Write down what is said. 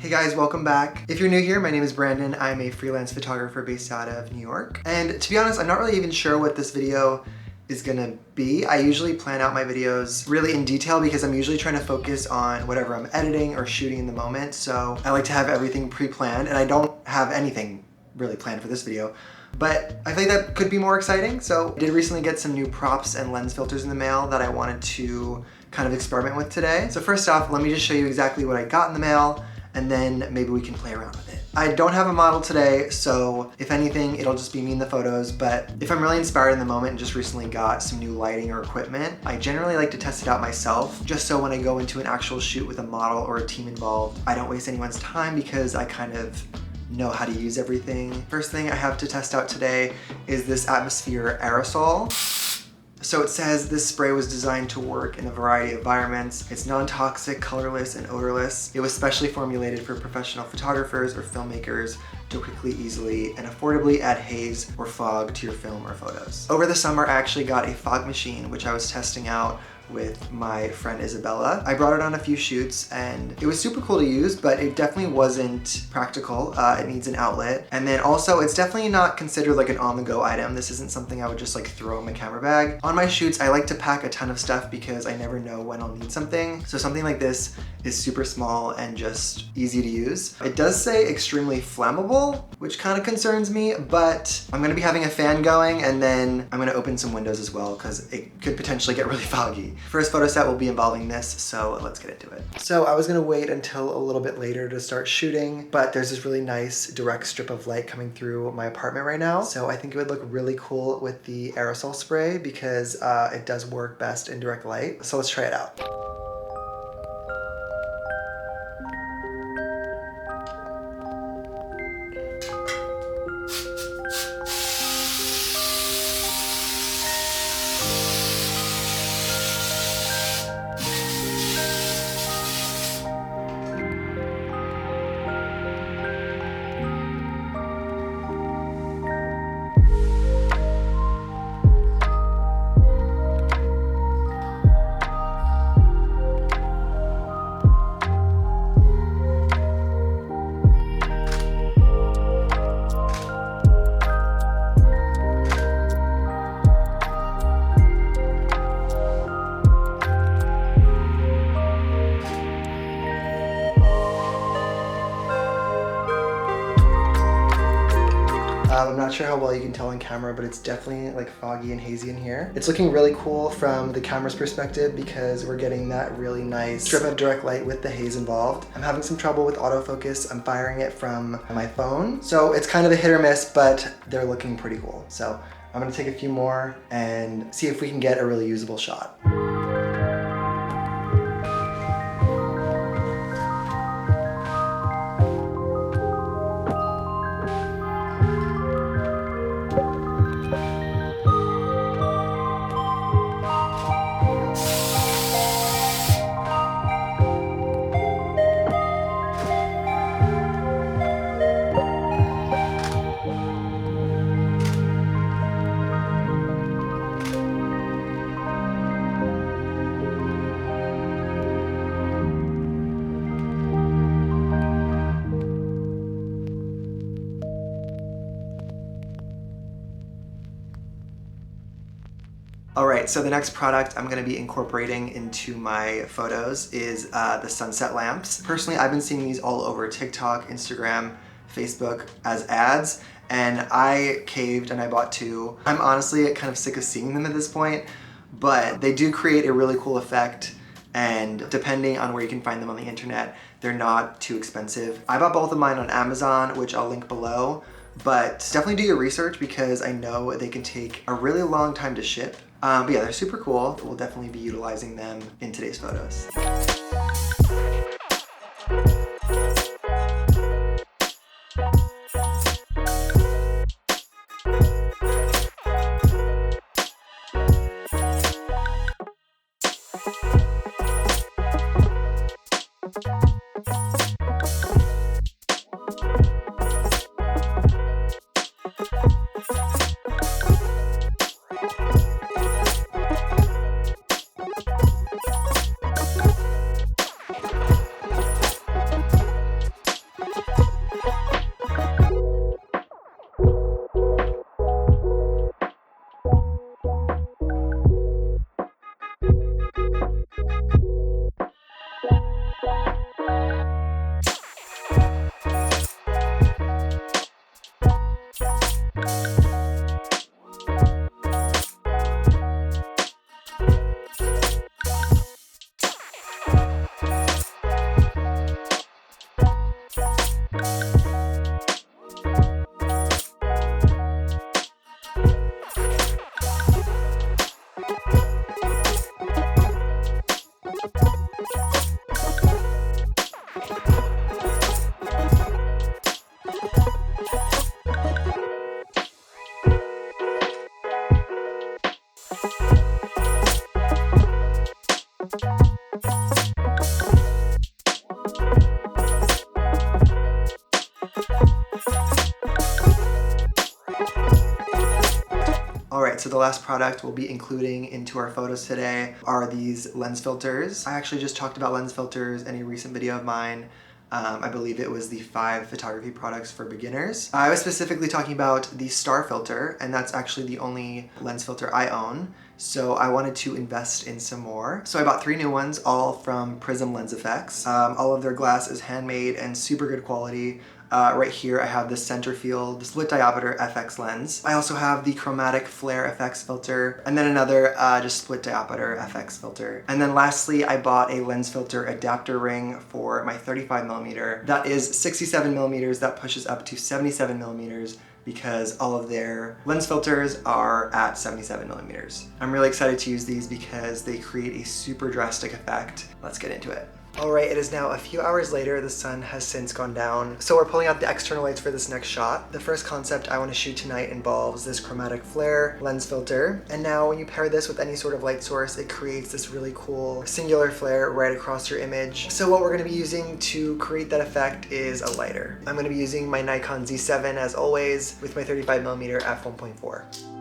Hey guys, welcome back. If you're new here, my name is Brandon. I'm a freelance photographer based out of New York. And to be honest, I'm not really even sure what this video is gonna be. I usually plan out my videos really in detail because I'm usually trying to focus on whatever I'm editing or shooting in the moment. So I like to have everything pre-planned, and I don't have anything really planned for this video. But I think that could be more exciting. So I did recently get some new props and lens filters in the mail that I wanted to kind of experiment with today. So first off, let me just show you exactly what I got in the mail, and then maybe we can play around with it. I don't have a model today, so if anything, it'll just be me in the photos, but if I'm really inspired in the moment and just recently got some new lighting or equipment, I generally like to test it out myself, just so when I go into an actual shoot with a model or a team involved, I don't waste anyone's time because I kind of know how to use everything. First thing I have to test out today is this Atmosphere Aerosol. So it says this spray was designed to work in a variety of environments. It's non-toxic, colorless, and odorless. It was specially formulated for professional photographers or filmmakers to quickly, easily, and affordably add haze or fog to your film or photos. Over the summer, I actually got a fog machine, which I was testing out with my friend Isabella. I brought it on a few shoots and it was super cool to use, but it definitely wasn't practical. It needs an outlet. And then also it's definitely not considered like an on-the-go item. This isn't something I would just like throw in my camera bag. On my shoots, I like to pack a ton of stuff because I never know when I'll need something. So something like this is super small and just easy to use. It does say extremely flammable, which kind of concerns me, but I'm gonna be having a fan going and then I'm gonna open some windows as well because it could potentially get really foggy. First photo set will be involving this, so let's get into it. So I was gonna wait until a little bit later to start shooting, but there's this really nice direct strip of light coming through my apartment right now. So I think it would look really cool with the aerosol spray because it does work best in direct light. So let's try it out. I'm not sure how well you can tell on camera, but it's definitely like foggy and hazy in here. It's looking really cool from the camera's perspective because we're getting that really nice strip of direct light with the haze involved. I'm having some trouble with autofocus. I'm firing it from my phone. So it's kind of a hit or miss, but they're looking pretty cool. So I'm gonna take a few more and see if we can get a really usable shot. All right, so the next product I'm gonna be incorporating into my photos is the sunset lamps. Personally, I've been seeing these all over TikTok, Instagram, Facebook as ads, and I caved and I bought two. I'm honestly kind of sick of seeing them at this point, but they do create a really cool effect, and depending on where you can find them on the internet, they're not too expensive. I bought both of mine on Amazon, which I'll link below, but definitely do your research because I know they can take a really long time to ship. But yeah, they're super cool. We'll definitely be utilizing them in today's photos. Alright, so the last product we'll be including into our photos today are these lens filters. I actually just talked about lens filters in a recent video of mine. I believe it was the 5 photography products for beginners. I was specifically talking about the star filter, and that's actually the only lens filter I own. So I wanted to invest in some more. So I bought 3 new ones, all from Prism Lens Effects. All of their glass is handmade and super good quality. Right here I have the center field split diopter FX lens. I also have the Chromatic Flair FX filter, and then another just split diopter FX filter. And then lastly, I bought a lens filter adapter ring for my 35mm. That is 67mm, that pushes up to 77mm, because all of their lens filters are at 77mm. I'm really excited to use these because they create a super drastic effect. Let's get into it. Alright, it is now a few hours later. The sun has since gone down. So we're pulling out the external lights for this next shot. The first concept I want to shoot tonight involves this Chromatic Flair lens filter. And now when you pair this with any sort of light source, it creates this really cool singular flare right across your image. So what we're going to be using to create that effect is a lighter. I'm going to be using my Nikon Z7 as always with my 35mm f1.4.